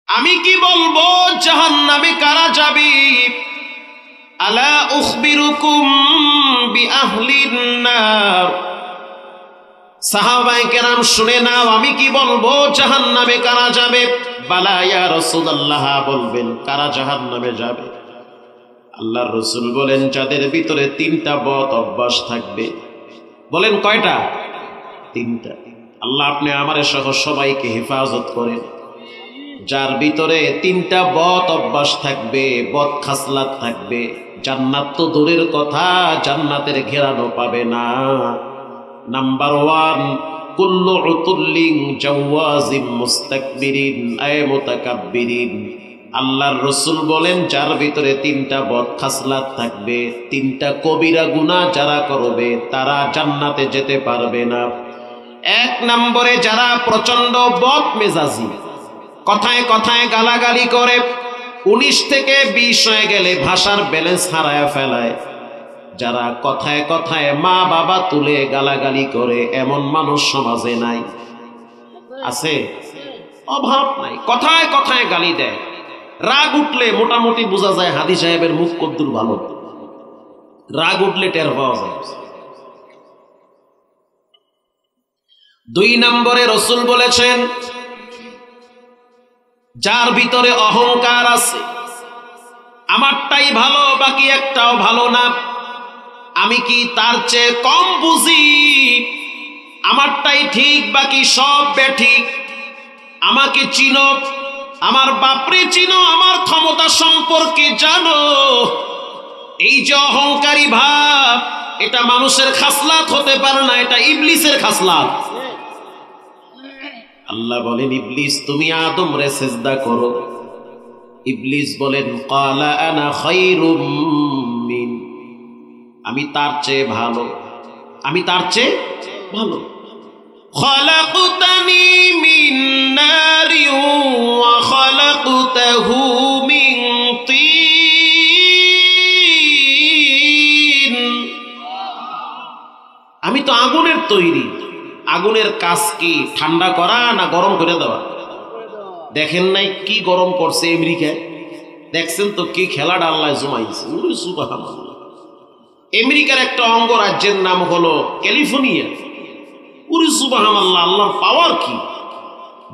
আমি কি বলবো জাহান্নামে কারা যাবে? আলা উখবিরুকুম বিআহলিন নার। সাহাবায়ে কেরাম শুনে নাও, আমি কি বলবো জাহান্নামে কারা যাবে? বালা ইয়া রাসূলুল্লাহ, বলবেন কারা জাহান্নামে যাবে? আল্লাহর রাসূল বলেন যাদের ভিতরে তিনটা বদ অভ্যাস থাকবে। বলেন কয়টা? তিনটা। আল্লাহ আপনি আমারে সহ সবাইকে হেফাজত করেন। যার ভিতরে তিনটা বদ অভ্যাস থাকবে, বদ খাসলাত থাকবে, জান্নাত তো দূরের কথা, জান্নাতের ঘেরানো পাবে না। নাম্বার 1, কুল্লু উতুল্লিন জাওয়াজিম মুস্তাকবিরিন আয় মুতাকাব্বিরিন। আল্লাহর রাসূল বলেন যার ভিতরে তিনটা বদ খাসলাত থাকবে, তিনটা কবিরা গুনাহ যারা করবে তারা জান্নাতে যেতে পারবে না। 1 নম্বরে যারা প্রচন্ড বদ মেজাজি, কথায় কথায় গালাগালি করে, 19 থেকে 20 হয়ে গেলে ভাষার ব্যালেন্স হারায় ফেলায়। যারা কথায় কথায় মা বাবা তুলে গালাগালি করে, এমন মানুষ সমাজে নাই? আছে? অভাব নাই। কথায় কথায় গালি দেয়, রাগ উঠলে মোটামুটি বোঝা যায় হাদি সাহেবের মুখ কদ্দুর ভালো, রাগ উঠলে টের পাওয়া যায়। 2 নম্বরে রাসূল বলেছেন যার ভিতরে অহংকার আছে, আমারটাই ভালো বাকি একটাও ভালো না, আমি কি তার চেয়ে কম বুঝি, আমারটাই ঠিক বাকি সব বেঠিক, আমাকে চিনো, আমার বাপরে চিনো, আমার ক্ষমতা সম্পর্কে জানো। এই যে অহংকারী ভাব, এটা মানুষের খাসলাত হতে পারে না, এটা ইবলিসের খাসলাত। আল্লাহ বলেন ইবলিস তুমি আদম রে সিজদা করো। ইবলিস বলেন ক্বালা আনা খায়রুম মিন, আমি তার চেয়ে ভালো, আমি তার চেয়ে ভালো। খালাকতানি মিন নারি ওয়া খালাকতাহু মিন তিন, আমি তো আগুনের তৈরি, আগুনের কাজ কি ঠান্ডা করা না গরম করে দেওয়া? দেখেন নাই কি গরম করছে আমেরিকায়? দেখছেন তো কি খেলাটা আল্লাহ জমাইছে। সুবহানাল্লাহ। আমেরিকার একটা অঙ্গরাজ্যের নাম হলো ক্যালিফোর্নিয়া। উরি সুবহানাল্লাহ, আল্লাহর পাওয়ার কি!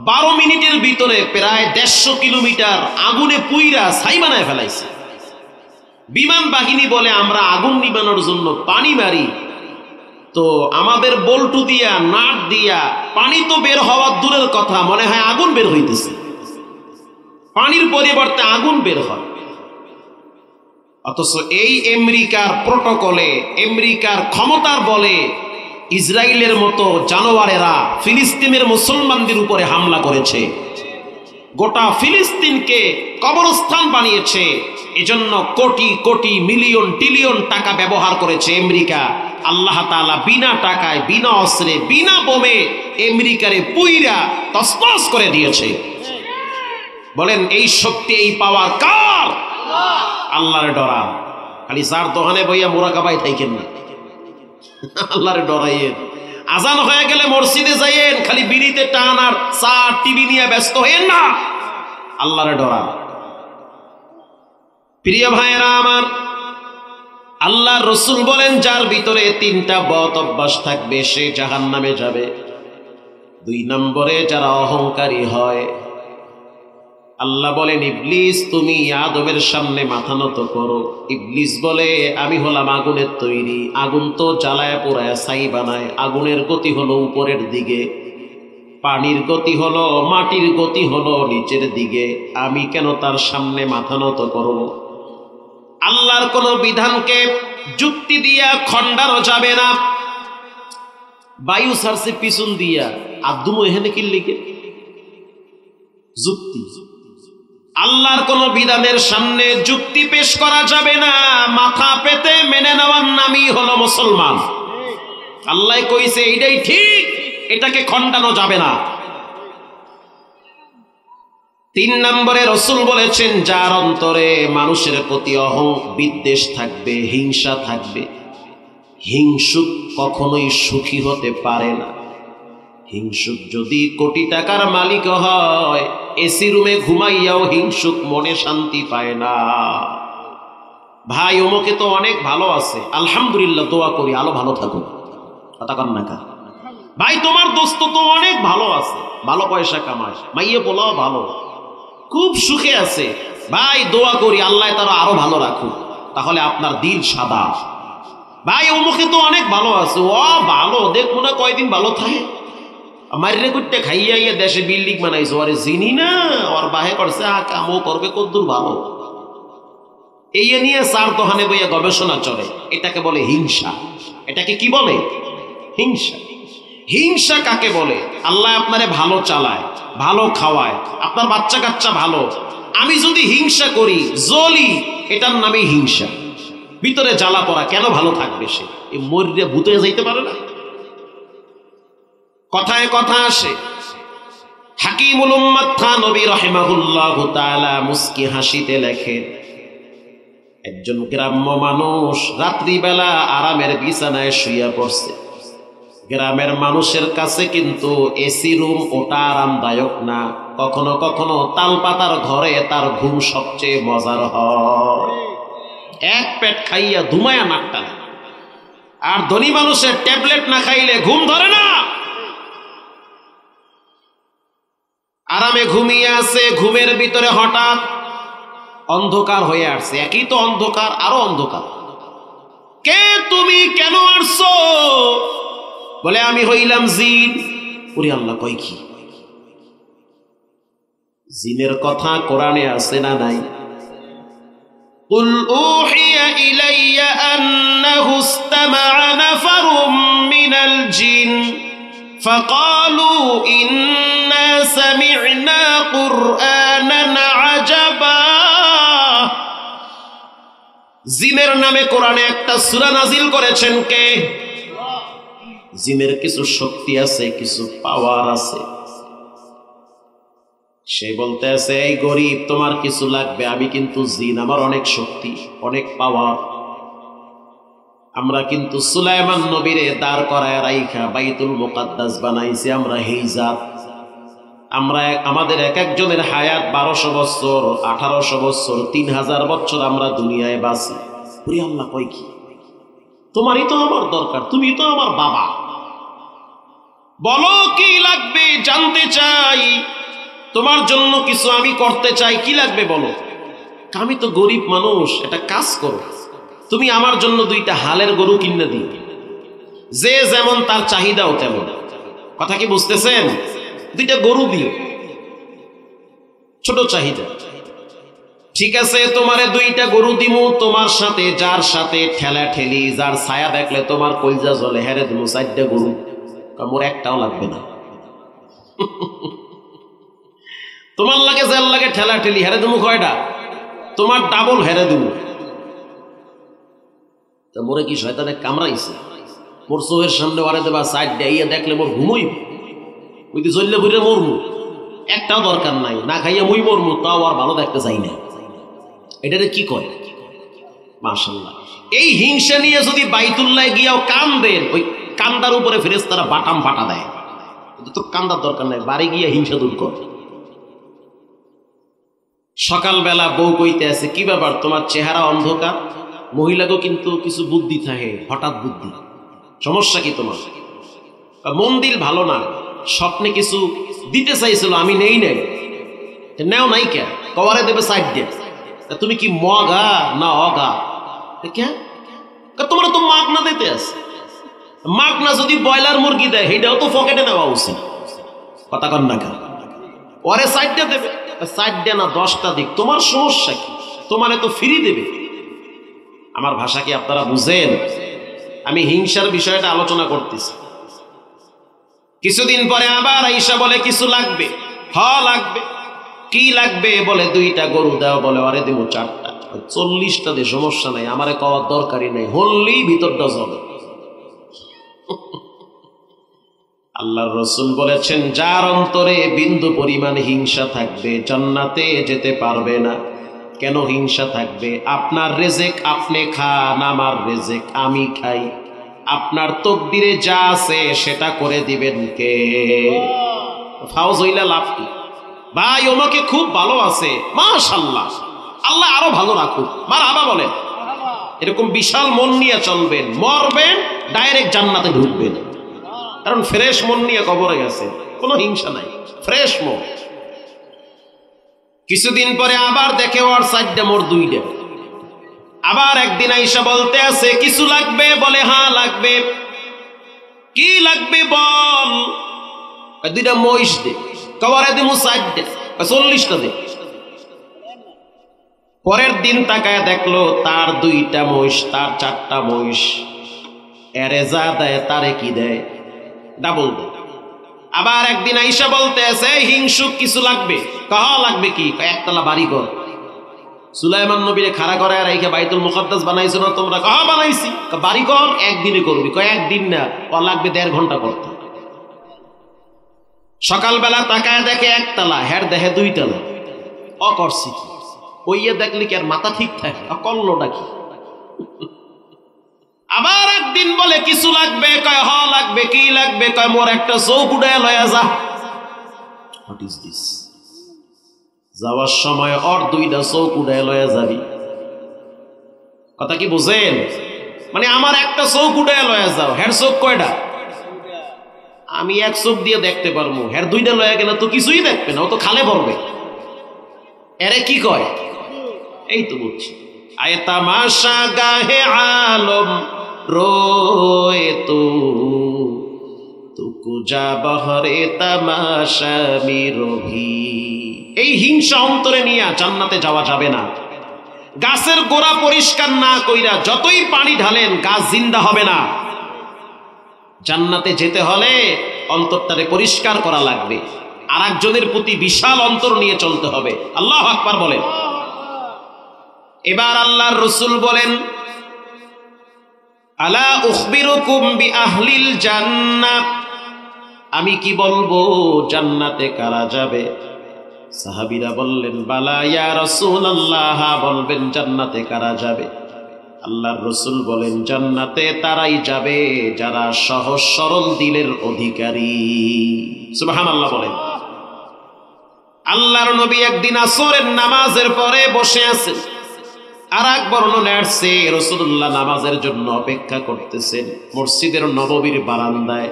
12 মিনিটের ভিতরে প্রায় 150 কিলোমিটার আগুনে পুইরা ছাই বানায় ফেলাইছে। বিমান বাহিনী বলে আমরা আগুন নিবানোর জন্য পানি মারি, তো আমাদের বল্টু দিয়া নাট দিয়া পানি তো বের হওয়ার দূরের কথা, মনে হয় আগুন বের হইতেছে, পানির পরিবর্তে আগুন বের হয়। অথচ এই আমেরিকার প্রটোকলে, আমেরিকার ক্ষমতার বলে ইসরায়েলের মতো জানোয়ারেরা ফিলিস্তিনের মুসলমানদের উপরে হামলা করেছে, গোটা ফিলিস্তিনকে কবরস্থান বানিয়েছে। এজন্য কোটি কোটি মিলিয়ন ট্রিলিয়ন টাকা ব্যবহার করেছে আমেরিকা। আল্লাহ তাআলা বিনা টাকায়, বিনা অস্ত্রে, বিনা বোমে আমেরিকারে পুইরা তছনছ করে দিয়েছে। বলেন এই শক্তি, এই পাওয়ার কার? আল্লাহরে ডরান। খালি যার দোকানে বইয়া মুরাকাবাই থাকেন না, আল্লাহরে ডরাইয়েন। আজান হয়ে গেলে মসজিদে যাইয়েন, খালি বিড়িতে টান আর চা টিভি নিয়ে ব্যস্ত হইয়েন না, আল্লাহরে ডরান। প্রিয় ভাইয়েরা আমার, আল্লাহর রাসূল বলেন যার ভিতরে তিনটা বদ অভ্যাস থাকবে সে জাহান্নামে যাবে। 2 নম্বরে যারা অহংকারী হয়, আল্লাহ বলেন ইবলিস তুমি আদমের সামনে মাথা নত করো। ইবলিস বলে আমি হলাম আগুনের তৈরি, আগুন তো জ্বালায় পোড়ায় ছাই বানায়, আগুনের গতি হলো উপরের দিকে, পানির গতি হলো, মাটির গতি হলো নিচের দিকে, আমি কেন তার সামনে মাথা নত করব? আল্লাহর কোন বিধানকে যুক্তি দিয়া খণ্ডানো যাবে না। বায়ু ছাড়ছে পিছন দিয়া, আদম এখানে কি লিখে যুক্তি? আল্লাহর কোন বিধানের সামনে যুক্তি পেশ করা যাবে না, মাথা পেতে মেনে নেওয়ার নামই হলো মুসলমান। আল্লাহ কইছে এইটাই ঠিক, এটাকে খণ্ডানো যাবে না। 3 নম্বরে রাসূল বলেছেন যার অন্তরে মানুষের প্রতি বিদ্বেষ থাকবে, হিংসা থাকবে, হিংসুক কখনোই সুখী হতে পারে না। হিংসুক যদি কোটি টাকার মালিক হয় এসি রুমে ঘুমাইয়াও হিংসুক মনে শান্তি পায় না। ভাই অমুকে তো অনেক ভালো আছে, আলহামদুলিল্লাহ, দোয়া করি আলো ভালো থাকুক, কথা কন না কা। ভাই তোমার দোস্ত তো অনেক ভালো আছে, ভালো পয়সা কামায়, মাইয়ে বলাও ভালো, খুব সুখে আছে, ভাই দোয়া করি আল্লাহ তারা আরো ভালো রাখুক, তাহলে আপনার দিল সাদা। ভাই অমুকে তো অনেক ভালো আছে, ও ভালো, দেখবো না কয়দিন ভালো থাকে, মারিরে কুটতে খাইয়া ইয়ে দেশে বিল্ডিং বানাইছো, আরে চিনি না, ওর বাহে করছে কামও করবে কদ্দুর ভালো, এই নিয়ে চার দোকানে বইয়া গবেষণা চলে। এটাকে বলে হিংসা। এটাকে কি বলে? হিংসা। হিংসা কাকে বলে? আল্লাহ আপনারে ভালো চালায়, ভালো খাওয়ায়, আপনার বাচ্চা কাচ্চা ভালো, আমি যদি হিংসা করি, জ্বলি, এটার নামে হিংসা। ভিতরে জ্বালা পড়া, কেন ভালো থাকবে সে? এই মরিয়া ভূতে যাইতে পারে না। কথায় কথা আসে, হাকিমুল উম্মাত থানবী রাহিমাহুল্লাহু তাআলা মুস্কি হাসিতে লেখে, একজন গ্রাম্য মানুষ রাত্রিবেলা আরামের বিছানায় শুইয়া পড়ছে। গ্রামের মানুষের কাছে কিন্তু এসি রুম ওটা আরামদায়ক না, কখনো কখনো তালপাতার ঘরে তার ঘুম সবচেয়ে মজার হয়। এক পেট খাইয়া ধুমায়া নাকটা, আর ধনী মানুষের ট্যাবলেট না খাইলে ঘুম ধরে না। আরামে ঘুমিয়ে আছে, ঘুমের ভিতরে হঠাৎ অন্ধকার হয়ে আসছে, একই তো অন্ধকার, আরো অন্ধকার। কে তুমি, কেন আসছো? বলে আমি হইলাম জিন। ওরে আল্লাহ, কই কি? জিনের কথা কোরআনে আছে না নাই? কুল উহিয়া ইলাইয়া আন্নাহু ইসতামা'a নাফারুম মিনাল জিন ফাকালু ইন্না সামি'না কুরআনান আজাবা। জিনের নামে কোরআনে একটা সূরা নাজিল করেছেন কে? জিনের কিছু শক্তি আছে, কিছু পাওয়ার আছে। সে বলতে আছে, এই গরিব, তোমার কিছু লাগবে, আমি কিন্তু জিন, আমার অনেক শক্তি, অনেক পাওয়ার। আমরা কিন্তু সুলাইমান নবীরে দাঁড় করায় রাইখা বাইতুল মুকাদ্দাস বানাইছি, আমরা হিজাব। আমরা আমাদের এক একজনের হায়াত 1200 বছর, 1800 বছর, 3000 বছর আমরা দুনিয়ায় বাঁচি। ওরে আল্লাহ, কই কি? তোমারই তো আমার দরকার, তুমি তো আমার বাবা, বলো কি লাগবে, জানতে চাই, তোমার জন্য কিছু আমি করতে চাই, কি লাগবে বলো। আমি তো গরিব মানুষ, এটা কাজ করো, তুমি আমার জন্য 2টা হালের গরু কিনে দিও, যে যেমন তার চাহিদাও তেমন। কথা কি বুঝতেছেন? 2টা গরু দিও, ছোট চাহিদা। ঠিক আছে, তোমারে 2টা গরু দিমু, তোমার সাথে যার সাথে ঠেলা ঠেলি, যার ছায়া দেখলে তোমার কলজা জ্বলে, হেরে দিমু 4টা গরু, মোর একটাও লাগবে না। তোমার লাগে যার লাগে ঠেলা ঠেলি, হেরে দিমু কয়টা? তোমার ডাবল হেরে দিমু। তা মোরে কি শয়তানে কামড়াইছে? মোর চোখের সামনে ওয়ারে দেবা 4টা, ইয়া দেখলে মোর ঘুমই, ওই যে জ্বললে বুড়ে মরমু, একটাও দরকার নাই, না খাইয়া মুই মরমু, তাও আর ভালো দেখতে চাই না। এটারে কি কয়? মাশাআল্লাহ। এই হিংসা নিয়ে যদি বাইতুল্লাহ গিয়াও কান্দেন, ওই কান্দার উপরে ফেরেশতারা বাটাম ফাটা দেয়। তো কান্দার দরকার নাই, বাড়ি গিয়া হিংসা দূর কর। সকালবেলা বউ কইতে আছে, কি ব্যাপার, তোমার চেহারা অন্ধকার? মহিলাকেও কিন্তু কিছু বুদ্ধি থাকে, হঠাৎ বুদ্ধি, সমস্যা কি তোমার? মন দিল ভালো না, স্বপ্নে কিছু দিতে চাইছিল, আমি নেই নাই, নেও নাই কে, কবারে দেবে 4 দিয়ে, তুমি কি মগা না অগা? তোমার তো মাগ না দিতে আছে, মাগ না যদি ব্রয়লার মুরগি দেয়, সেটাও তো পকেটে নেওয়া উচিত, কথা কন না কা? ওরে 4টা দেবে, 4টা না 10টা দিক, তোমার সমস্যা কি? তোমারে তো ফ্রি দেবে। আমার ভাষা কি আপনারা বুঝেন? আমি হিংসার বিষয়টা আলোচনা করতেছি। কিছুদিন পরে আবার আইসা বলে কিছু লাগবে। লাগবে, কি লাগবে? বলে 2টা গরু দাও। বলে আরে দেবো 4টা, 40টা দে, সমস্যা নাই, আমারে কওয়ার দরকারই নাই, হললেই ভিতরটা যাবে। আল্লাহর রাসূল বলেছেন, যার অন্তরে বিন্দু পরিমাণ হিংসা থাকবে জান্নাতে যেতে পারবে না। কেন হিংসা থাকবে? আপনার রেজেক আপনি খান, আমার রেজেক আমি খাই, আপনার তকদিরে যা আছে সেটা করে দিবেন কে? ফাউজ হইলা লাভ কি? ভাই ওমাকে খুব ভালো আছে, মাশাআল্লাহ, আল্লাহ আরো ভালো রাখুক, মারহাবা বলেন। এরকম বিশাল মন নিয়ে চলবেন, মরবেন ডাইরেক্ট জান্নাতে ঢুকবেন, কারণ ফ্রেশ মন নিয়ে কবরে গেছে, কোনো হিংসা নাই, ফ্রেশ মন। কিছুদিন পরে আবার দেখে ওর সাইডটা মোর দুইটা, আবার একদিন আইসা বলতে আছে কিছু লাগবে, বলে হ্যাঁ লাগবে। কি লাগবে বল? দুইটা মহিষ দে। কবরে দিমু সাইডটা 40টা দে। পরের দিন তাকায় দেখলো তার 2টা মহিষ, তার 4টা মহিষ। এরে যা দেয় তারে কি দেয়, ডাবল দেয়। আবার একদিন আইসা বলতে আছে হিংসুক কিছু লাগবে। কাহা লাগবে কি? একতলা বাড়ি ঘর। সুলাইমান নবীরে খাড়া করে রাইখা বাইতুল মুকাদ্দাস বানাইছো না তোমরা? কাহা বানাইছি। বাড়ি ঘর একদিনে করবি। একদিন না, ও লাগবে 1.5 ঘন্টা করতে। সকালবেলা তাকায় দেখে একতলা, হের দেখে 2 তলা। ও করছি কি? ওইয়ে দেখলি কি আর মাথা ঠিক থাকে? করলোটা কি? আবার একদিন বলে কিছু লাগবে, কয় হ লাগবে। কি লাগবে? কয় মোর একটা চৌক উড়ায় লয়া যা। What is this? যাওয়ার সময় ওর 2টা চৌক উড়ায় লয়া যাবি। কথা কি বুঝেন? মানে আমার একটা চৌক উড়ায় লয়া যাও, হের চোখ কয়টা? আমি 1 চোখ দিয়ে দেখতে পারবো, হের 2টা লয়া গেলে তো কিছুই দেখবে না, ও তো খালে পড়বে। এরে কি কয়? এই তো বলছি, আয়ে তামাশা গাহে আলম রোয়ে তু কুজা বহরে তামাশা মিরভি। এই হিংসা অন্তরে নিয়ে জান্নাতে যাওয়া যাবে না। গাছের গোড়া পরিষ্কার না কইরা যতই পানি ঢালেন গাছ জিন্দা হবে না। জান্নাতে যেতে হলে অন্তরটারে পরিষ্কার করা লাগবে, আর একজনের প্রতি বিশাল অন্তর নিয়ে চলতে হবে। আল্লাহু আকবার বলেন। এবার আল্লাহর রাসূল বলেন, আলা উখবিরুকুম বিআহলিল জান্নাহ, আমি কি বলবো জান্নাতে কারা যাবে? সাহাবীরা বললেন, বালা ইয়া রাসূলুল্লাহ, বলবেন জান্নাতে কারা যাবে? আল্লাহর রাসূল বলেন, জান্নাতে তারাই যাবে যারা সহজ সরল দিলের অধিকারী। সুবহানাল্লাহ বলেন। আল্লাহর নবী একদিন আসরের নামাজের পরে বসে আছেন। আর এক বর্ণনায় আসছে রাসূলুল্লাহ নামাজের জন্য অপেক্ষা করতেছেন মসজিদের নববীর বারান্দায়।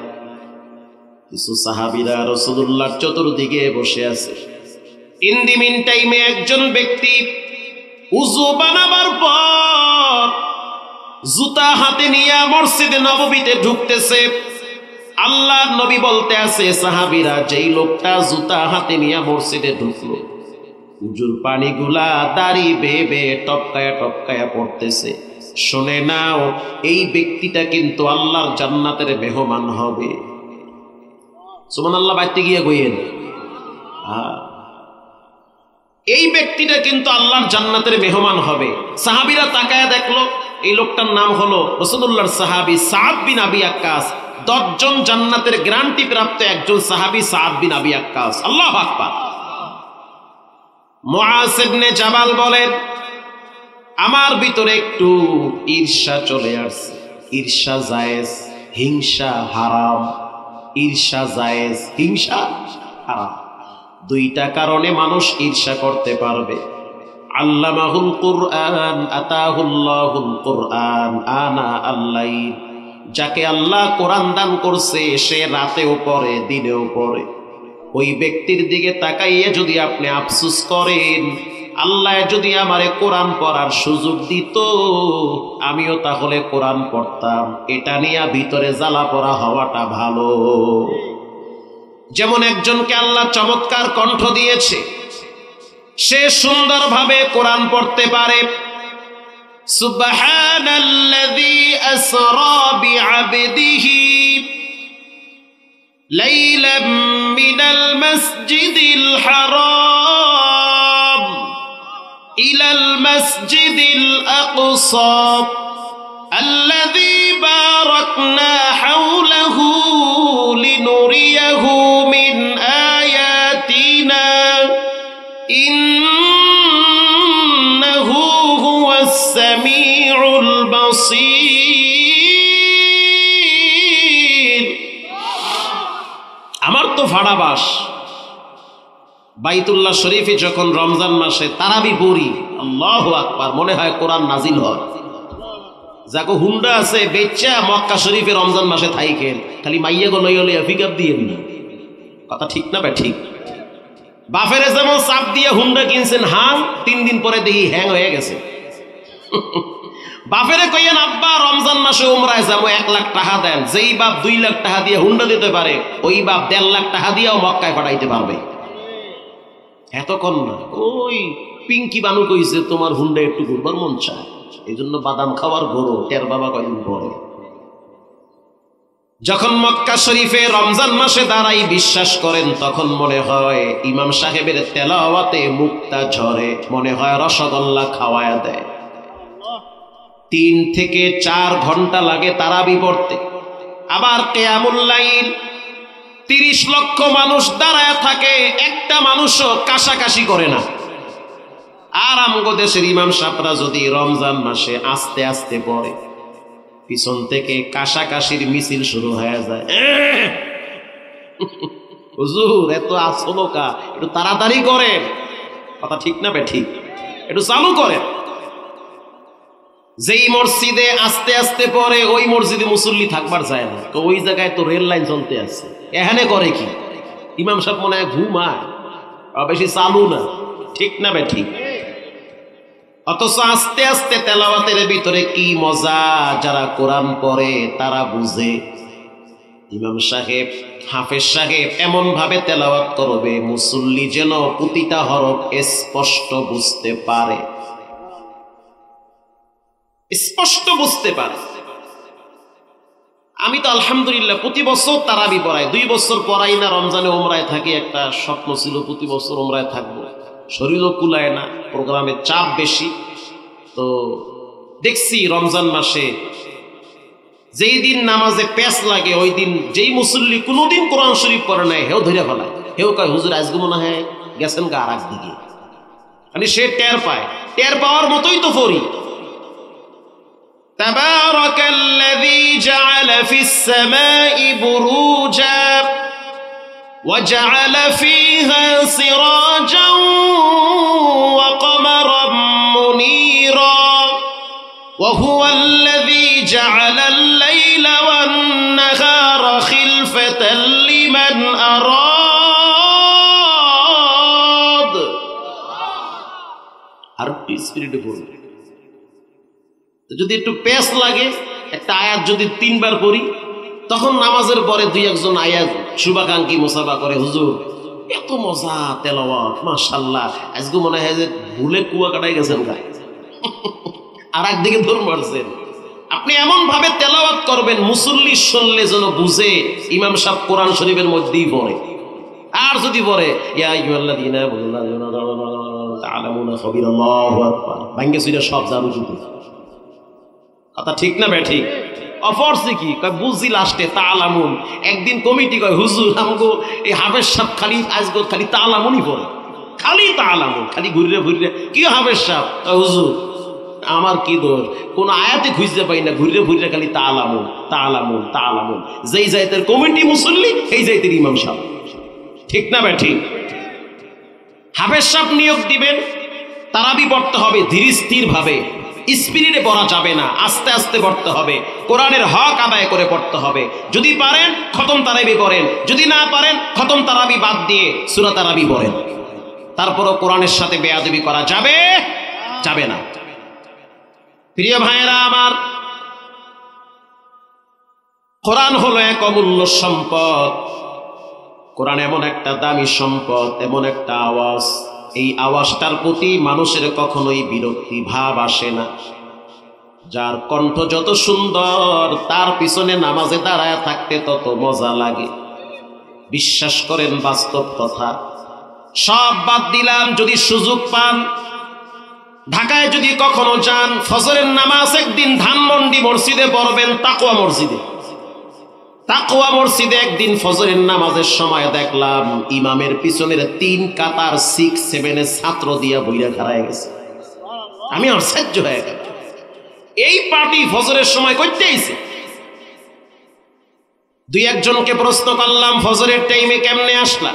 কিছু সাহাবীরা রাসূলুল্লাহর চতুর্দিকে বসে আছে। ইন দি মিন টাইমে একজন ব্যক্তি উযু বানাবার পর জুতা হাতে নিয়ে মসজিদে নববীতে ঢুকতেছে। আল্লাহর নবী বলতে আছে সাহাবীরা, যেই লোকটা জুতা হাতে নিয়ে মসজিদে ঢুকলো, উজুর পানিগুলা দাড়ি বেয়ে বেয়ে টপকায়া টপকায়া পড়তেছে, শুনে নাও এই ব্যক্তিটা কিন্তু আল্লাহর জান্নাতের মেহমান হবে। সুবহানাল্লাহ বাইতে গিয়ে কইেন, এই ব্যক্তিটা কিন্তু আল্লাহর জান্নাতের মেহমান হবে। সাহাবীরা তাকায়া দেখলো এই লোকটার নাম হলো রাসূলুল্লাহর সাহাবী সাদ বিন আবি আক্কাস। 10 জন জান্নাতের গ্যারান্টি প্রাপ্ত একজন সাহাবী সাদ বিন আবি আক্কাস। আল্লাহু আকবার। মুআজ ইবনে জাবাল বলেন, আমার ভিতরে একটু ঈর্ষা চলে আসছে। ঈর্ষা জায়েজ, হিংসা হারাম। ঈর্ষা জায়েজ, হিংসা হারাম। 2টা কারণে মানুষ ঈর্ষা করতে পারবে। আল্লামাহুল কুরআন আতাহুল্লাহুল কুরআন আনা আল্লাইল, যাকে আল্লাহ কোরআন দান করছে সে রাতেও পড়ে দিনেও পড়ে। ওই ব্যক্তির দিকে তাকাইয়ে যদি আপনি আফসোস করেন, আল্লাহ যদি আমারে কোরআন পড়ার সুযোগ দিত আমিও তাহলে কোরআন পড়তাম, এটা নিয়ে ভিতরে জ্বালা পড়া হওয়াটা ভালো। যেমন একজনকে আল্লাহ চমৎকার কণ্ঠ দিয়েছে, সে সুন্দরভাবে কোরআন পড়তে পারে। সুবহানাল্লাযী আসরা বিআবদিহি লাইলাম মিনাল মাসজিদিল হারাম ইলাল মাসজিদিল আকসা আল্লাযী বারাকনা হাওলাহু লিনুরিয়াহু মিন আয়াতিনা ইন্নাহু হুয়াস সামিউল বাসীর। আমার তো ভাড়া বাস, বাইতুল্লাহ শরীফে যখন রমজান মাসে তারাবি পড়ি, আল্লাহু আকবার, মনে হয় কোরআন নাজিল হয়। যাকো হুন্ডা আছে বেচ্চা মক্কা শরীফে রমজান মাসে থাইকেন, খালি মাইয়া গো লইয়া লইয়া পিকআপ দিয়ে দিন। কথা ঠিক না ভাই? ঠিক। বাফেরে যেমন চাপ দিয়ে হুন্ডা কিনছেন, হাং 3 দিন পরে দেখি হ্যাং হয়ে গেছে। বাফেরে কইয়েন আব্বা রমজান মাসে উমরায় যাবো, 1 লাখ টাকা দেন। যেই বাপ 2 লাখ টাকা দিয়ে হুন্ডা দিতে পারে, ওই বাপ 1.5 লাখ টাকা দিয়েও মক্কায় পাঠাইতে পারবে। এতক্ষণ না, ওই পিঙ্কি বানু কইছে তোমার হুন্ডা একটু ঘুরবার মন চায়, এই জন্য বাদাম খাওয়ার ঘোরো, টের বাবা কয়দিন পরে। যখন মক্কা শরীফে রমজান মাসে দাঁড়াই বিশ্বাস করেন, তখন মনে হয় ইমাম সাহেবের তেলাওয়াতে মুক্তা ঝরে, মনে হয় রসগোল্লা খাওয়ায়া দেয়। 3 থেকে 4 ঘন্টা লাগে তারাবি পড়তে। আবার কিয়ামুল লাইল 30 লক্ষ মানুষ দাঁড়ায় থাকে, একটা মানুষও কাশাকাশি করে না। আর আমগো দেশের ইমাম সাহেবরা যদি রমজান মাসে আস্তে আস্তে পড়ে, পিছন থেকে কাশাকাশির মিছিল শুরু হয়ে যায়। হুজুর এত আসলো কা, একটু তাড়াতাড়ি করেন। কথা ঠিক না বে? ঠিক। একটু চালু করেন। যেই মসজিদে আস্তে আস্তে পড়ে, ওই মসজিদে মুসল্লি থাকবার যায় না, তো ওই জায়গায় তো রেল লাইন চলতে আছে। এখানে করে কি ইমাম সাহেব? মনে হয় ঘুমায়, বেশি চালু না। ঠিক না বে? ঠিক। অথচ আস্তে আস্তে তেলাওয়াতের ভিতরে কি মজা, যারা কোরআন পড়ে তারা বুঝে। ইমাম সাহেব, হাফেজ সাহেব এমন ভাবে তেলাওয়াত করবে, মুসল্লি যেন প্রতিটা হরফ স্পষ্ট বুঝতে পারে, স্পষ্ট বুঝতে পারে। আমি তো আলহামদুলিল্লাহ প্রতি বছর তারাবি পড়াই, 2 বছর পড়াই না, রমজানে ওমরায় থাকি। একটা স্বপ্ন ছিল প্রতি বছর ওমরায় থাকবো, শরীরও কুলায় না, প্রোগ্রামের চাপ বেশি। তো দেখছি রমজান মাসে যেই দিন নামাজে প্যাস লাগে, ওই দিন যেই মুসল্লি কোনোদিন কোরআন শরীফ পড়ে নাই, হেও ধরে ফেলায়। হেও কয় হুজুর আজকে মনে হয় গেছেন গা আর দিকে। মানে সে টের পায়, টের পাওয়ার মতোই তো পড়ি। তাবারাকাল্লাযী জাআলা ফিস সামাই বুরুজা وجعل فيها سراجا وقمرا منيرا وهو الذي جعل الليل والنهار خلفة لمن أراد আরবি স্পিরিটে পড়বে। যদি একটু পেস লাগে, একটা আয়াত যদি 3 বার পড়ি, তখন নামাজের পরে 2-1 আয়াত শুভাকাঙ্ক্ষী মুসাফা করে, হুজুর এত মজা তেলাওয়াত, মাশাআল্লাহ, আজকে মনে হয় যে ভুলে কুয়া কাটাই গেছেন গায়ে, আর একদিকে দৌড় মারছেন। আপনি এমন ভাবে তেলাওয়াত করবেন, মুসল্লি শুনলে যেন বুঝে ইমাম সাহেব কোরআন শরীফের মধ্যেই পড়ে। আর যদি পড়ে ইয়া আইয়ুহাল্লাযীনা তা'লামুনা খাবীরাল্লাহু আকবার, ভাঙ্গে সুইরা সব জারু জুতো। কথা ঠিক না বে? ঠিক। অফরসি কি কয় বুঝি লাস্টে তালামুন। একদিন কমিটি কয় হুজুর আমগো এই হাফেজ সাহেব খালি আজগো খালি তালামুনই পড়ে, খালি তালামুন, খালি ঘুরে ঘুরে। কি হাফেজ সাহেব? হুজুর আমার কি দোষ, কোন আয়াতে খুঁজতে পাই না, ঘুরে ঘুরে খালি তালামুন তালামুন তালামুন। যেই জায়তের কমিটি মুসল্লি, এই জায়তের ইমাম সাহেব। ঠিক না বে? ঠিক। হাফেজ সাহেব নিয়োগ দিবেন, তারাবি পড়তে হবে ধীর স্থির ভাবে, স্পিরিটে পড়া যাবে না, আস্তে আস্তে পড়তে হবে, কোরআনের হক আদায় করে পড়তে হবে। যদি পারেন খতম তারাবি পড়েন, যদি না পারেন খতম তারাবি বাদ দিয়ে সূরা তারাবি পড়েন। তারপরও কোরআনের সাথে বেয়াদবি করা যাবে যাবে না। প্রিয় ভাইয়েরা আমার, কোরআন হলো এক অমূল্য সম্পদ। কোরআন এমন একটা দামি সম্পদ, এমন একটা আওয়াজ, এই আওয়াজটার প্রতি মানুষের কখনোই বিরক্তি ভাব আসে না। যার কণ্ঠ যত সুন্দর, তার পিছনে নামাজে দাঁড়ায় থাকতে তত মজা লাগে। বিশ্বাস করেন, বাস্তব কথা। সব বাদ দিলাম, যদি সুযোগ পান, ঢাকায় যদি কখনো যান, ফজরের নামাজ একদিন ধানমন্ডি মসজিদে পড়বেন, তাকওয়া মসজিদে। তাকওয়া মসজিদে একদিন ফজরের নামাজের সময় দেখলাম ইমামের পিছনের 3 কাতার 6-7 ছাত্র দিয়া বইরা খাড়ায় গেছে। আমি আশ্চর্য হয়ে গেলাম, এই পার্টি ফজরের সময় করতে আইছে। 2-1 জনকে প্রশ্ন করলাম, ফজরের টাইমে কেমনে আসলা?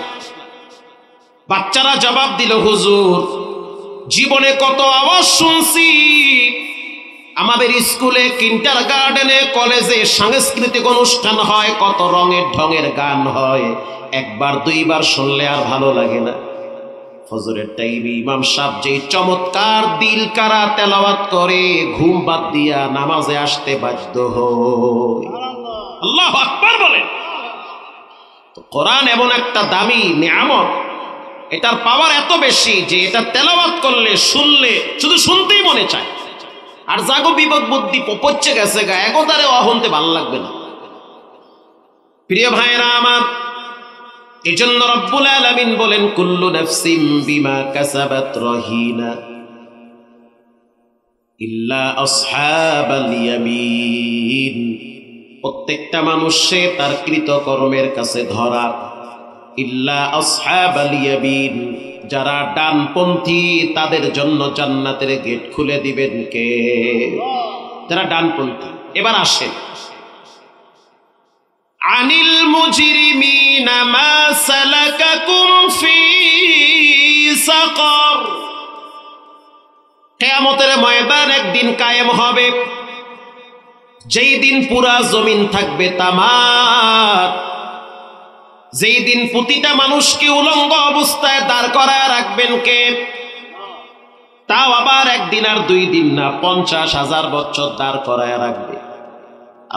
বাচ্চারা জবাব দিল, হুজুর জীবনে কত আওয়াজ শুনছি, আমাদের স্কুলে, কিন্ডারগার্টেনে, কলেজে সাংস্কৃতিক অনুষ্ঠান হয়, কত রঙের ঢঙের গান হয়, একবার দুইবার শুনলে আর ভালো লাগে না। ফজরের টাইমে ইমাম সাহেব যে চমৎকার দিল কারা তেলাওয়াত করে, ঘুম বাদ দিয়া নামাজে আসতে বাধ্য হয়। আল্লাহু আকবার বলেন। কোরআন এমন একটা দামি নিয়ামত, এটার পাওয়ার এত বেশি যে এটা তেলাওয়াত করলে, শুনলে শুধু শুনতেই মনে চায়। আর জাগো বিপদ বুদ্ধি পচে গেছে গা, একতারে অহন্তে ভালো লাগবে না। প্রিয় ভাইরা আমার, এজন্য রব্বুল আলামিন বলেন, কুল্লু নাফসিন বিমা কাসাবাত রহিনা ইল্লা আসহাবাল ইয়ামিন। প্রত্যেকটা মানুষ সে তার কৃতকর্মের কাছে ধরা, ইল্লা আসহাবাল ইয়ামিন, যারা ডানপন্থী তাদের জন্য জান্নাতের গেট খুলে দিবেন কে? যারা ডানপন্থী। এবার আসেন, আনিল মুজরিমিনা মা সালাকাকুম ফি সাকার। কিয়ামতের ময়দান একদিন কায়েম হবে, যেই দিন পুরা জমিন থাকবে তামার, যেই দিন প্রতিটা মানুষকে উলঙ্গ অবস্থায় দাঁড় করায় রাখবেন কে? তাও আবার একদিন আর 2 দিন না, 50,000 বছর দাঁড় করায় রাখবে।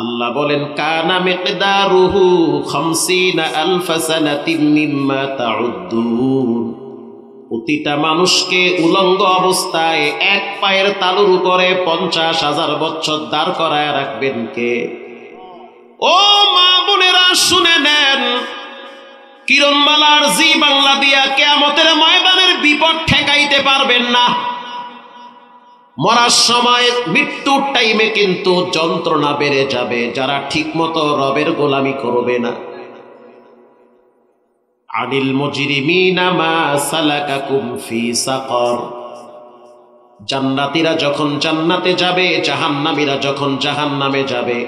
আল্লাহ বলেন, কানা মিকদারুহু 50,000 সানাতিন মিম্মা তাউদ্দুন। প্রতিটা মানুষকে উলঙ্গ অবস্থায় এক পায়ের তালুর উপরে 50,000 বছর দাঁড় করায় রাখবেন কে? ও মা বোনেরা শুনে নেন, কিরণমালার জি বাংলা দিয়া কিয়ামতের ময়দানের বিপদ ঠেকাইতে পারবেন না। মরার সময়, মৃত্যুর টাইমে কিন্তু যন্ত্রণা বেড়ে যাবে যারা ঠিকমতো রবের গোলামি করবে না। আনিল মুজরিমিনা মা সালাকাকুম ফি সাকার। জান্নাতীরা যখন জান্নাতে যাবে, জাহান্নামীরা যখন জাহান্নামে যাবে,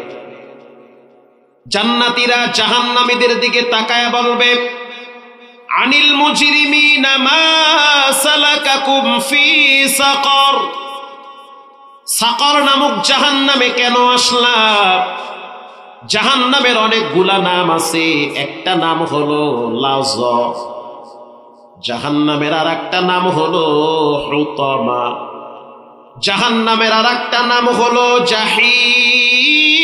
জান্নাতীরা জাহান্নামীদের দিকে তাকায় বলবে, আনিল মুজরিমিনা মা সালাকাকুম ফি সাকার। সাকার নামক জাহান্নামে কেন আসলা? জাহান্নামের অনেকগুলা নাম আছে, একটা নাম হলো লাজ, জাহান্নামের আর একটা নাম হলো হুতামা, জাহান্নামের আর একটা নাম হলো জাহিম,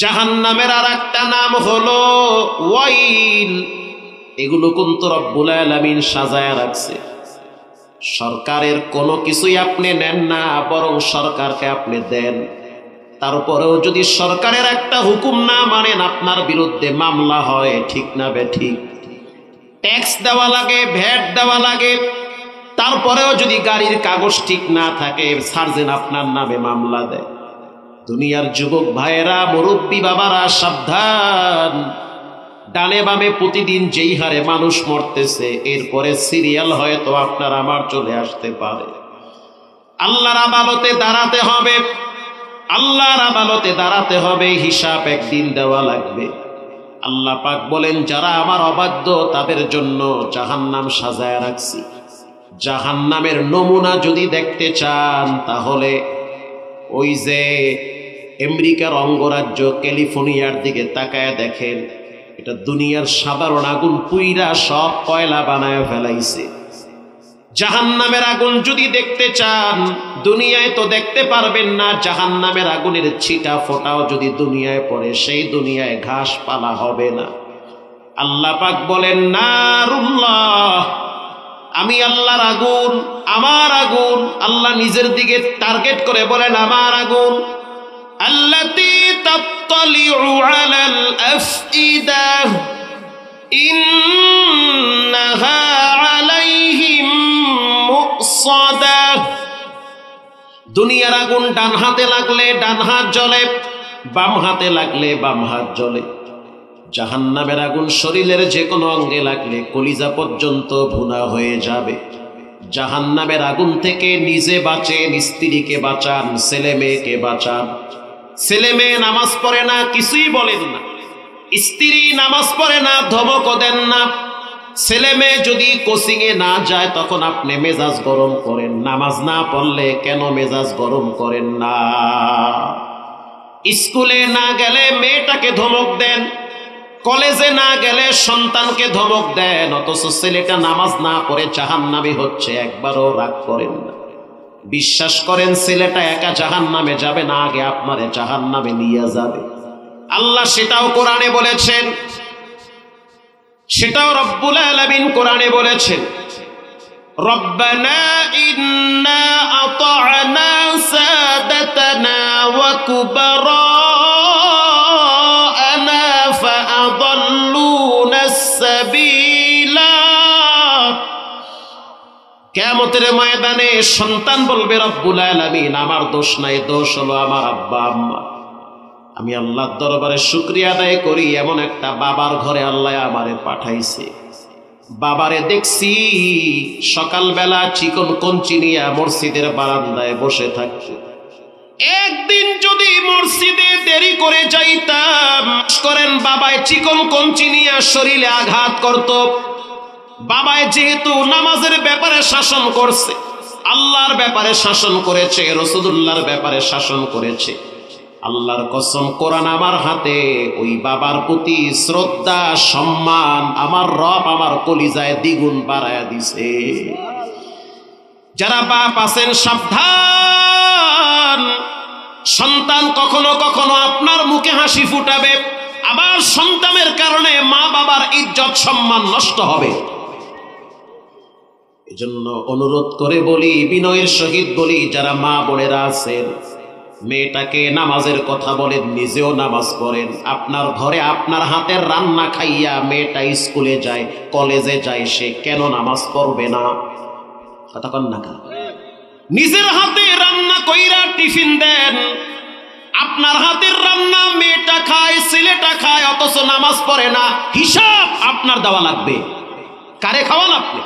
জাহান্নামের আর একটা নাম হলো ওয়াইল। এগুলো কিন্তু রব্বুল আলামিন সাজায়া রাখছে। সরকারের কোনো কিছুই আপনি নেন না, বরং সরকারকে আপনি দেন। তারপরেও যদি সরকারের একটা হুকুম না মানেন, আপনার বিরুদ্ধে মামলা হয়, ঠিক না বেঠিক? ট্যাক্স দেওয়া লাগে, ভ্যাট দেওয়া লাগে, তারপরেও যদি গাড়ির কাগজ ঠিক না থাকে, সার্জেন আপনার নামে মামলা দেয়। দুনিয়ার যুবক ভাইয়েরা, মুরব্বী বাবারা সাবধান, ডানে বামে প্রতিদিন যেই হারে মানুষ মরতেছে, এরপরে সিরিয়াল হয়তো আপনার আমার চলে আসতে পারে। আল্লাহর আদালতে দাঁড়াতে হবে, আল্লাহর আদালতে দাঁড়াতে হবে, হিসাব একদিন দেওয়া লাগবে। আল্লাহ পাক বলেন, যারা আমার অবাধ্য তাদের জন্য জাহান্নাম সাজায় রাখছি। জাহান্নামের নমুনা যদি দেখতে চান, তাহলে ওই যে আমেরিকার অঙ্গরাজ্য ক্যালিফোর্নিয়ার দিকে তাকায় দেখেন, এটা দুনিয়ার সাধারণ আগুন পুইরা সব কয়লা বানায় ফেলাইছে। জাহান্নামের আগুন যদি দেখতে চান, দুনিয়ায় তো দেখতে পারবেন না। জাহান্নামের আগুনের ছিটা ফোটাও যদি দুনিয়ায় পড়ে, সেই দুনিয়ায় ঘাস পালা হবে না। আল্লাহ পাক বলেন, নারুল্লাহ, আমি আল্লাহর আগুন, আমার আগুন। আল্লাহ নিজের দিকে টার্গেট করে বলেন, আমার আগুন। আল্লাতী তাত্তালিউ আলাল আফইদা ইন্নাহা আলাইহিম মুসাদা। দুনিয়ার আগুন ডান হাতে লাগলে ডান হাত জ্বলে, বাম হাতে লাগলে বাম হাত জ্বলে। জাহান্নামের আগুন শরীরের যে কোনো অঙ্গে লাগলে কলিজা পর্যন্ত ভুনা হয়ে যাবে। জাহান্নামের আগুন থেকে নিজে বাঁচেন, স্ত্রীকে বাঁচান, ছেলে মেয়েকে বাঁচান। ছেলে মেয়ে নামাজ পড়ে না, কিছুই বলেন না। স্ত্রী নামাজ পড়ে না, ধমকও দেন না। ছেলে মেয়ে যদি কোচিং এ না যায় তখন আপনি মেজাজ গরম করেন, নামাজ না পড়লে কেন মেজাজ গরম করেন না? স্কুলে না গেলে মেয়েটাকে ধমক দেন, কলেজে না গেলে সন্তানকে ধমক দেন, অথচ ছেলেটা নামাজ না পড়ে জাহান্নামী হচ্ছে, একবারও রাগ করেন না। বিশ্বাস করেন ছেলেটা একা জাহান্নামে যাবে না, আগে আপনারে জাহান্নামে নিয়ে যাবে। আল্লাহ সেটাও কোরআনে বলেছেন, সেটাও রব্বুল আলামিন কোরআনে বলেছেন, রব্বানা ইন্না আতা'না সাদাতানা ওয়া কুবারা'না ফাআদাল্লুনা আস-সাবিলা। কিয়ামতের ময়দানে সন্তান বলবে রব্বুল আলামিন আমার দোষ নাই, দোষ হলো আমার আব্বা আম্মা। আমি আল্লাহর দরবারে শুকরিয়া আদায় করি, এমন একটা বাবার ঘরে আল্লাহ আমারে পাঠাইছে। বাবারে দেখছি সকালবেলা চিকন কঞ্চি নিয়ে মসজিদের বারান্দায় বসে থাকছে। একদিন যদি মসজিদে দেরি করে যাইতাম, করেন বাবায় চিকন কঞ্চি নিয়ে শরীরে আঘাত করত। বাবায় যেহেতু নামাজের ব্যাপারে শাসন করছে, আল্লাহর ব্যাপারে শাসন করেছে, রাসূলুল্লাহর ব্যাপারে শাসন করেছে, আল্লাহর কসম কোরআন আমার হাতে, ওই বাবার প্রতি শ্রদ্ধা সম্মান আমার রব আমার কলিজায় দ্বিগুণ বাড়ায়া দিছে। যারা বাপ আছেন সাবধান, সন্তান কখনো কখনো আপনার মুখে হাসি ফুটাবে, আবার সন্তানের কারণে মা বাবার ইজ্জত সম্মান নষ্ট হবে। এজন্য অনুরোধ করে বলি, বিনয়ের সহিত বলি, যারা মা বোনেরা আছেন, মেয়েটাকে নামাজের কথা বলেন, নিজেও নামাজ পড়েন। আপনার ঘরে আপনার হাতের রান্না খাইয়া মেয়েটা স্কুলে যায়, কলেজে যায়, সে কেন নামাজ পড়বে না? কথা কন না? নিজের হাতে রান্না কইরা টিফিন দেন, আপনার হাতের রান্না মেয়েটা খায়, ছেলেটা খায়, অথচ নামাজ পড়ে না, হিসাব আপনার দেওয়া লাগবে। কারে খাওয়ান আপনি?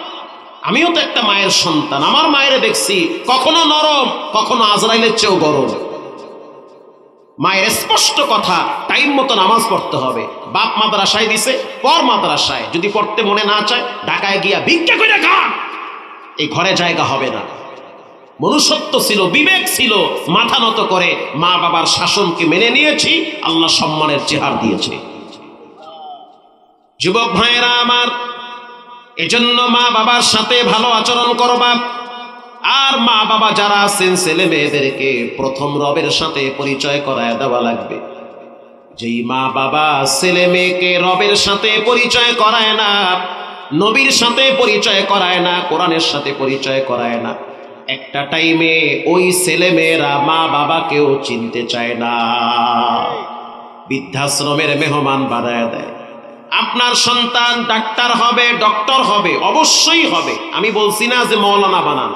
আমিও তো একটা মায়ের সন্তান, আমার মায়ের দেখছি কখনো নরম, কখনো আজরাইলের চেয়েও গরম। মায়ের স্পষ্ট কথা, টাইম মতো নামাজ পড়তে হবে। বাপ মাদ্রাসায় দিছে, পর মাদ্রাসায়, যদি পড়তে মনে না চায় ঢাকায় গিয়া ভিক্ষা করে খান, এই ঘরে জায়গা হবে না। মনুষ্যত্ব ছিল, বিবেক ছিল, মাথা নত করে মা বাবার শাসনকে মেনে নিয়েছি, আল্লাহ সম্মানের চেহার দিয়েছে। যুবক ভাইয়েরা আমার, এজন্য মা বাবার সাথে ভালো আচরণ করবা। আর মা বাবা যারা আছেন, ছেলে মেয়েদেরকে প্রথম রবের সাথে পরিচয় করায় দেওয়া লাগবে। যেই মা বাবা ছেলে মেয়েকে রবের সাথে পরিচয় করায় না, নবীর সাথে পরিচয় করায় না, কোরআনের সাথে পরিচয় করায় না, একটা টাইমে ওই ছেলে মেয়েরা মা বাবাকেও চিনতে চায় না, বৃদ্ধাশ্রমের মেহমান বানায় দেয়। আপনার সন্তান ডাক্তার হবে, ডক্টর হবে, অবশ্যই হবে, আমি বলছি না যে মৌলানা বানান,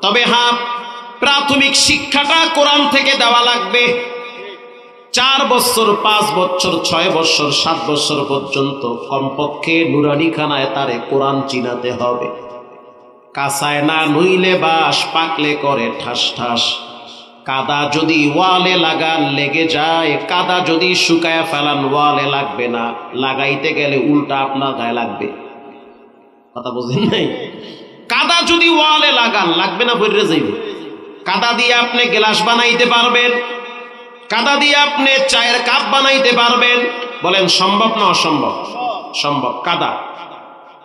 তবে হ্যাঁ, প্রাথমিক শিক্ষাটা কোরআন থেকে দেওয়া লাগবে। 4 বছর, 5 বছর, 6 বছর, 7 বছর পর্যন্ত কমপক্ষে নুরানি খানায় তারে কোরআন চিনাতে হবে। কাঁচায় না নইলে বাস, পাকলে করে ঠাস ঠাস। কাদা যদি ওয়ালে লাগান লেগে যায়, কাদা যদি শুকায় ফেলান ওয়ালে লাগবে না, লাগাইতে গেলে উল্টা আপনার গায়ে লাগবে। কথা বুঝেন নাই? কাদা যদি ওয়ালে লাগান লাগবে না, বইরে যাইবে। কাদা দিয়ে আপনি গ্লাস বানাইতে পারবেন, কাদা দিয়ে আপনি চায়ের কাপ বানাইতে পারবেন, বলেন সম্ভব না অসম্ভব? সম্ভব। কাদা,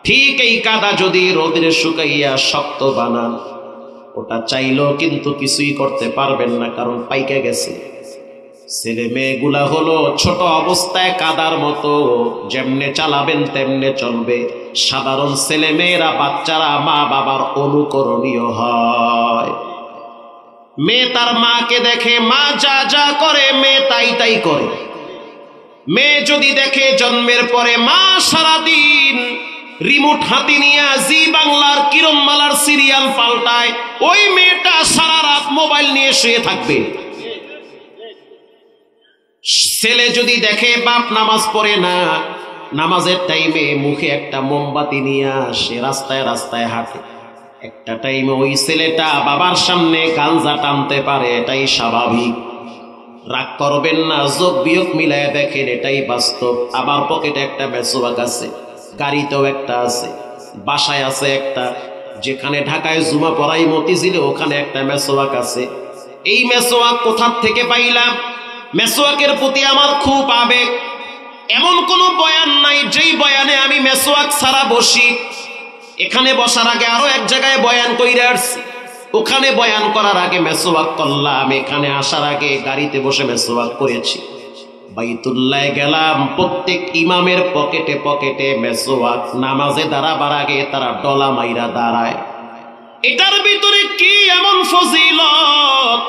ঠিক এই কাদা যদি রোদে শুকাইয়া শক্ত বানান, ওটা চাইলেও কিন্তু কিছুই করতে পারবেন না, কারণ পাইকে গেছে। ছেলে মেয়েগুলা হলো ছোট অবস্থায় কাদার মতো, যেমনে চালাবেন তেমনে চলবে। সাধারণ ছেলে মেয়েরা, বাচ্চারা মা বাবার অনুকরণীয় হয়। মেয়ে তার মাকে দেখে, মা যা যা করে মেয়ে তাই তাই করে। মেয়ে যদি দেখে জন্মের পরে মা সারাদিন রিমোট হাতে নিয়ে জি বাংলার কিরণমালার সিরিয়াল পাল্টায়, ওই মেয়েটা সারা রাত মোবাইল নিয়ে শুয়ে থাকবে। ছেলে যদি দেখে বাপ নামাজ পড়ে না, নামাজের টাইমে মুখে একটা মোমবাতি নিয়ে আসে, রাস্তায় রাস্তায় হাঁটে, একটা টাইমে ওই ছেলেটা বাবার সামনে গাঞ্জা টানতে পারে, এটাই স্বাভাবিক। রাগ করবেন না, যোগ বিয়োগ মিলায় দেখেন, এটাই বাস্তব। আমার পকেটে একটা মেসোয়াক আছে, গাড়িতেও একটা আছে, বাসায় আছে একটা, যেখানে ঢাকায় জুমা পড়াই মতিঝিলে ওখানে একটা মেসোয়াক আছে। এই মেসোয়াক কোথা থেকে পাইলাম? মেসোয়াকের প্রতি আমার খুব আবেগ। এমন কোনো বয়ান নাই যেই বয়ানে আমি মেসোয়াক ছাড়া বসি। এখানে বসার আগে আরো এক জায়গায় বয়ান কইরা আসছি, ওখানে বয়ান করার আগে মেসোয়াক করলাম, এখানে আসার আগে গাড়িতে বসে মেসোয়াক করেছি। বাইতুল্লাহ গেলাম, প্রত্যেক ইমামের পকেটে পকেটে মেসোয়াক। নামাজে দাঁড়াবার আগে তারা ডলা মাইরা দাঁড়ায়। এটার ভিতরে কি এমন ফজিলত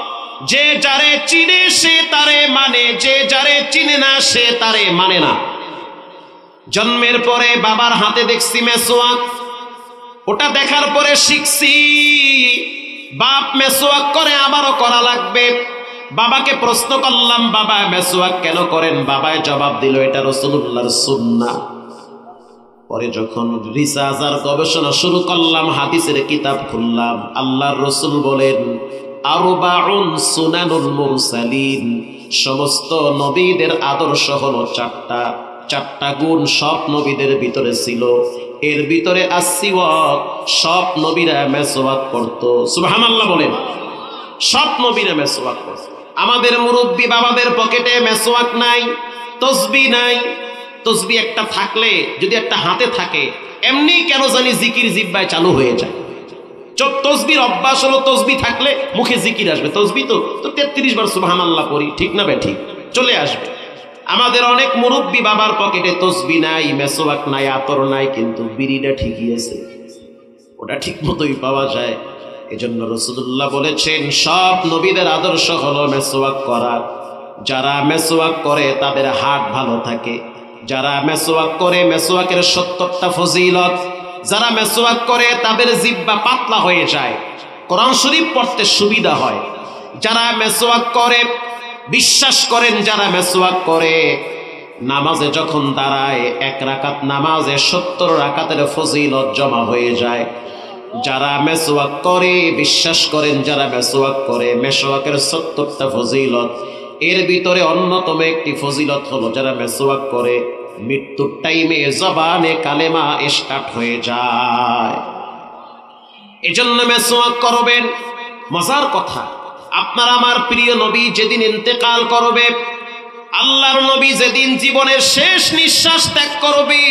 যে যারে চিনে সে তারে মানে, যে যারে চিনে না সে তারে মানে না। জন্মের পরে বাবার হাতে দেখছি মেসোয়াক, ওটা দেখার পরে শিখছি বাপ মেসোয়াক করে আমারও করা লাগবে। বাবাকে প্রশ্ন করলাম, বাবা মেসোয়াক কেন করেন? বাবায় জবাব দিল, এটা রাসূলুল্লাহর সুন্নাহ। পরে যখন রিসার্চ আর গবেষণা শুরু করলাম, হাদিসের কিতাব খুললাম, আল্লাহর রাসূল বলেন আরবাউন সুনানুল মুরসালিন, সমস্ত নবীদের আদর্শ হলো চারটা। চারটা গুণ সব নবীদের ভিতরে ছিল। এর ভিতরে আসিওয়াক, সব নবীরা মেসওয়াক করতো। সুবহানাল্লাহ বলেন, সব নবীরা মেসওয়াক করতো। আমাদের মুরব্বী বাবাদের পকেটে মেসওয়াক নাই, তসবি নাই। তসবি একটা থাকলে, যদি একটা হাতে থাকে, এমনি কেন জানি জিকির জিহ্বায় চালু হয়ে যায়। তসবির অভ্যাস হলো, তসবি থাকলে মুখে জিকির আসবে। তসবি তো 33 বার সুবহানাল্লাহ পড়ি, ঠিক না ঠিক? চলে আসবে। আমাদের অনেক মুরব্বী বাবার পকেটে তসবি নাই, মেসওয়াক নাই, আতর নাই, কিন্তু বিড়িটা ঠিকই আছে, ওটা ঠিক মতোই পাওয়া যায়। এজন্য রাসূলুল্লাহ বলেছেন সব নবীদের আদর্শ হলো মেসওয়াক করা। যারা মেসওয়াক করে তাদের হার্ট ভালো থাকে। যারা মেসওয়াক করে, মেসওয়াকের 70টা ফজিলত। যারা মেসওয়াক করে তাদের জিহ্বা পাতলা হয়ে যায়, কোরআন শরীফ পড়তে সুবিধা হয়। যারা মেসওয়াক করে, বিশ্বাস করেন যারা মেসওয়াক করে, নামাজে যখন দাঁড়ায় 1 রাকাত নামাজে 70 রাকাতের ফজিলত জমা হয়ে যায়। যারা মেসওয়াক করে, বিশ্বাস করেন যারা মেসওয়াক করে, মেসওয়াকের 70টা ফজিলত, এর ভিতরে অন্যতম একটি ফজিলত হলো যারা মেসওয়াক করে মৃত্যুর টাইমে জবানে কালেমা স্টার্ট হয়ে যায়। এজন্য মেসওয়াক করবেন। মজার কথা, আপনার আমার প্রিয় নবী যেদিন ইন্তেকাল করবে, আল্লাহর নবী যেদিন জীবনের শেষ নিঃশ্বাস ত্যাগ করবে,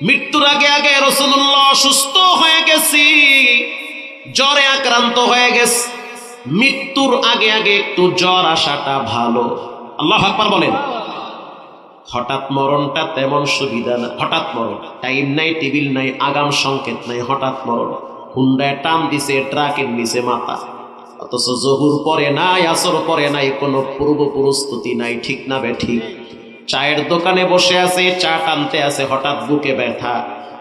মৃত্যুর আগে আগে রাসূলুল্লাহ অসুস্থ হয়ে গেছি, জ্বরে আক্রান্ত হয়ে গেছে। মৃত্যুর আগে আগে একটু জ্বর আসাটা ভালো। আল্লাহু আকবার বলেন। হঠাৎ মরণটা তেমন সুবিধা না। হঠাৎ মরণ, টাইম নাই, টেবিল নাই, আগাম সংকেত নাই, হঠাৎ মরণ। হুন্ডায় টান দিছে, ট্রাকের নিচে মাথা, অথচ জহুর পরে নাই, আসর পরে নাই, কোনো পূর্ব প্রস্তুতি নাই, ঠিক না ঠিক? চায়ের দোকানে বসে আছে, চা টানতে আছে, হঠাৎ বুকে ব্যথা,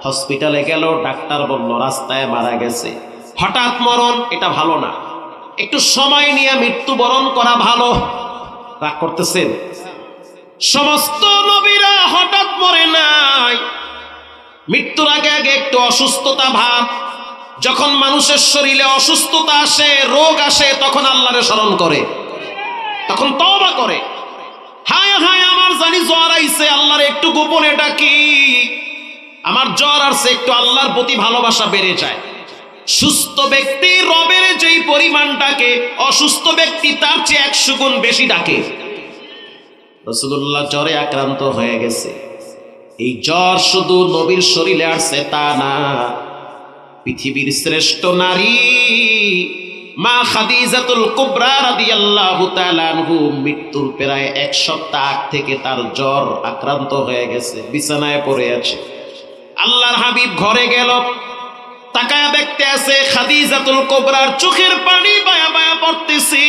হসপিটালে গেল, ডাক্তার বলল রাস্তায় মারা গেছে। হঠাৎ মরণ, এটা ভালো না। একটু সময় নিয়ে মৃত্যুবরণ করা ভালো। রাগ করতেছেন? সমস্ত নবীরা হঠাৎ মরে নাই, মৃত্যুর আগে আগে একটু অসুস্থতা ভাব। যখন মানুষের শরীরে অসুস্থতা আসে, রোগ আসে, তখন আল্লাহরে স্মরণ করে, তখন তওবা করে। হায় হায় আমার জানি জ্বর আইছে, আল্লাহরে একটু গোপনে ডাকি, আমার জ্বর আসছে, একটু আল্লাহর প্রতি ভালোবাসা বেড়ে যায়। সুস্থ ব্যক্তি রবের যেই পরিমাণটাকে, অসুস্থ ব্যক্তি তার চেয়ে 100 গুণ বেশি ডাকে। রাসূলুল্লাহ জ্বরে আক্রান্ত হয়ে গেছে। এই জ্বর শুধু নবীর শরীরে আসছে তা না, পৃথিবীর শ্রেষ্ঠ নারী মা খাদিজাতুল কুবরা রাদিয়াল্লাহু তাআলা আনহু মৃত্যুর প্রায় 1 সপ্তাহ আগ থেকে তার জ্বর আক্রান্ত হয়ে গেছে, বিছানায় পড়ে আছে। আল্লাহর হাবিব ঘরে গেল, তাকায়া দেখতে আছে খাদিজাতুল কুবরার চোখের পানি বায়া বায়া পড়তেছে।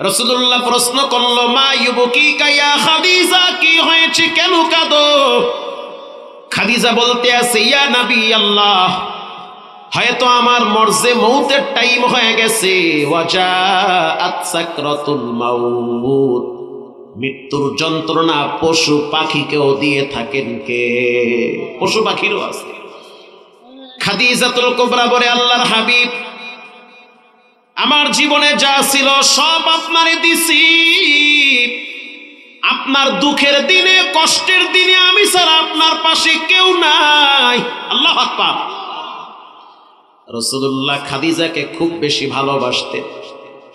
রাসূলুল্লাহ প্রশ্ন করল, মা ইউবকিকা ইয়া খাদিজা, কি হয়েছে, কেন কাঁদো? খাদিজা বলতে আছে, ইয়া নবী আল্লাহ, হয়তো আমার মরজে মৌতের টাইম হয়ে গেছে। ওয়াজাআত সাকরাতুল মাউত, মৃত্যুর যন্ত্রণা পশু পাখিকেও দিয়ে থাকেন কে? পশু পাখিরও আছে। খাদিজাতুল কুবরা বলে, আল্লাহর হাবিব, আমার জীবনে যা ছিল সব আপনারে দিছি, আপনার দুঃখের দিনে, কষ্টের দিনে আমি ছাড়া আপনার পাশে কেউ নাই। আল্লাহু আকবার। রাসূলুল্লাহ খাদিজাকে খুব বেশি ভালোবাসতেন।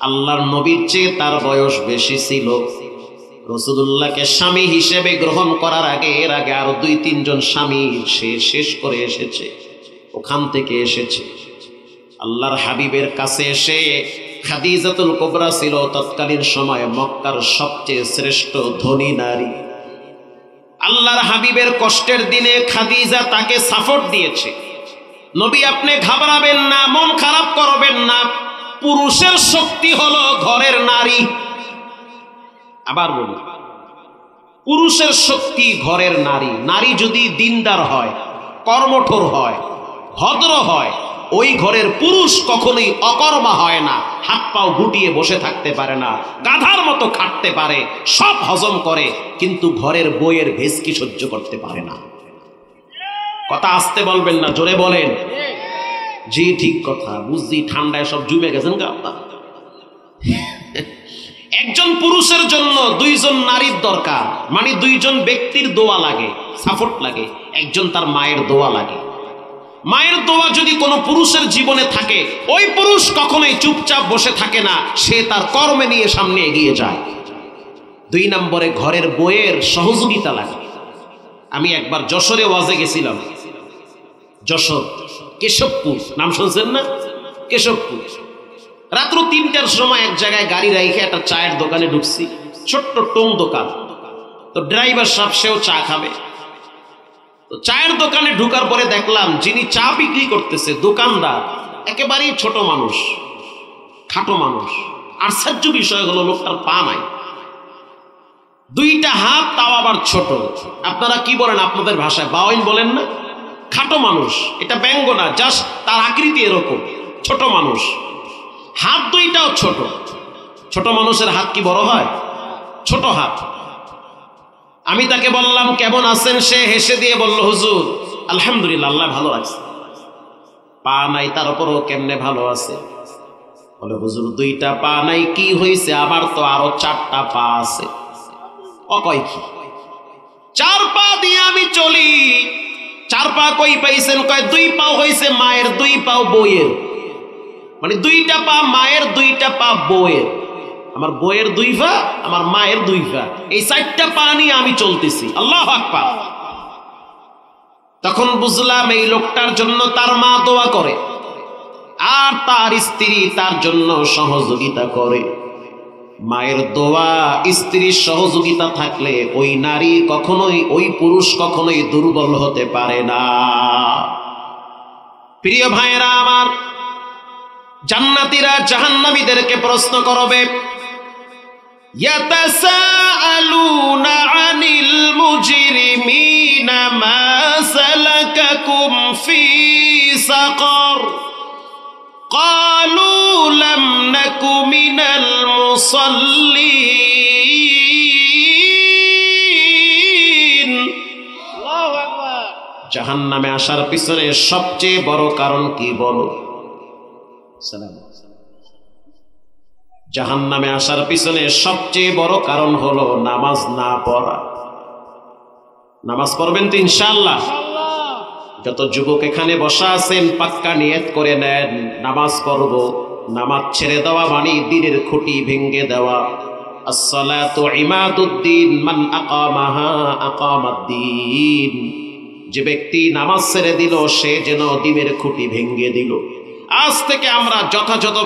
আল্লাহর নবীর চেয়ে তার বয়স বেশি ছিল। রাসূলুল্লাহকে স্বামী হিসেবে গ্রহণ করার আগে এর আগে আরো 2-3 জন স্বামী সে শেষ করে এসেছে, ওখান থেকে এসেছে। আল্লাহর হাবিবের কাছে এসে খাদিজাতুল কুবরা ছিল তৎকালীন সময়ে মক্কার সবচেয়ে শ্রেষ্ঠ ধনী নারী। আল্লাহর হাবিবের কষ্টের দিনে খাদিজা তাকে সাপোর্ট দিয়েছে। নবী আপনি ঘাবড়াবেন না, মন খারাপ করবেন না, পুরুষের শক্তি হলো ঘরের নারী। আবার বলি, পুরুষের শক্তি ঘরের নারী। নারী যদি দিনদার হয়, কর্মঠোর হয়, ভদ্র হয়, ওই ঘরের পুরুষ কখনোই অকর্মা হয় না, হাত পাও গুটিয়ে বসে থাকতে পারে না, গাধার মতো খাটতে পারে, সব হজম করে, কিন্তু ঘরের বইয়ের ভেস্কি সহ্য করতে পারে না। কথা আসতে বলবেন না, জোরে বলেন। জি ঠিক কথা, বুঝছি, ঠান্ডায় সব জমে গেছেন গা আপনার। একজন পুরুষের জন্য 2 জন নারীর দরকার, মানে 2 জন ব্যক্তির দোয়া লাগে, সাপোর্ট লাগে। একজন তার মায়ের দোয়া লাগে। মায়ের দোয়া যদি কোনো পুরুষের জীবনে থাকে, ওই পুরুষ কখনোই চুপচাপ বসে থাকে না, সে তার কর্মে নিয়ে সামনে এগিয়ে যায়। 2 নম্বরে ঘরের বউয়ের সহযোগিতা লাগে। আমি একবার যশোরে ওয়াজে গেছিলাম। যশোর কেশবপুর নাম শুনছেন না? কেশবপুর। রাত্র 3টার সময় এক জায়গায় গাড়ি রেখে একটা চায়ের দোকানে ঢুকছি, ছোট্ট টং দোকান। তো ড্রাইভার সাহেব সেও চা খাবে। তো চায়ের দোকানে ঢুকার পরে দেখলাম যিনি চা বিক্রি করতেছে দোকানদার একেবারেই ছোট মানুষ, খাটো মানুষ। আশ্চর্য বিষয় হলো লোকটার পা নাই, 2টা হাত, তাও আবার ছোট। আপনারা কি বলেন আপনাদের ভাষায়? বাওয়াইন বলেন না? খাটো মানুষ, এটা ব্যঙ্গ না, জাস্ট তার আকৃতি এরকম, ছোট মানুষ। হাত 2টাও ছোট। ছোট মানুষের হাত কি বড় হয়? ছোট হাত। আমি তাকে বললাম কেমন আছেন? সে হেসে দিয়ে বলল, হুজুর আলহামদুলিল্লাহ, আল্লাহ ভালো রাখছে। পা নাই, তার উপরও কেমনে ভালো আছে? বলে, হুজুর 2টা পা নাই কি হয়েছে, আমার তো আরো 4টা পা আছে। ও কয় কি? 4 পা দিয়ে আমি চলি। 4 পা কই পাইছেন? কয় 2 পা হয়েছে মায়ের, 2 পা বইয়ের। মানে 2টা পা মায়ের, 2টা পা বইয়ের। আমার বইয়ের 2 পা, আমার মায়ের 2 পা, এই 4টা পা নিয়ে আমি চলতেছি। আল্লাহু আকবার। তখন বুঝলাম এই লোকটার জন্য তার মা দোয়া করে, আর তার স্ত্রী তার জন্য সহযোগিতা করে। মায়ের দোয়া, স্ত্রীর সহযোগিতা থাকলে ওই নারী কখনোই, ওই পুরুষ কখনোই দুর্বল হতে পারে না। প্রিয় ভাইয়েরা আমার, জান্নাতীরা জাহান্নামীদেরকে প্রশ্ন করবে, ইয়াতাসাআলুনা আনিল মুজরিমিনা মা সালাকাকুম ফি সাকার ক্বালু লাম নাকু মিনাল মুসাল্লিন। আল্লাহু আকবার। জাহান্নামে আসার পিছনে সবচেয়ে বড় কারণ কি বলো? জাহান্নামে আসার পিছনে সবচেয়ে বড় কারণ হলো নামাজ না পড়া। নামাজ পড়বেন তো ইনশাআল্লাহ? যত যুবক এখানে বসা আছেন পাক্কা নিয়ত করে নেন, নামাজ পড়ব। নামাজ ছেড়ে দেওয়া মানে দ্বীনের খুঁটি ভেঙে দেওয়া। আসসালাতু ইমাদুদ্দিন, মান আকামাহা আকামাদ্দিন। যে ব্যক্তি নামাজ ছেড়ে দিল সে যেন দ্বীনের খুঁটি ভেঙে দিল। আজ থেকে আমরা যথাযথ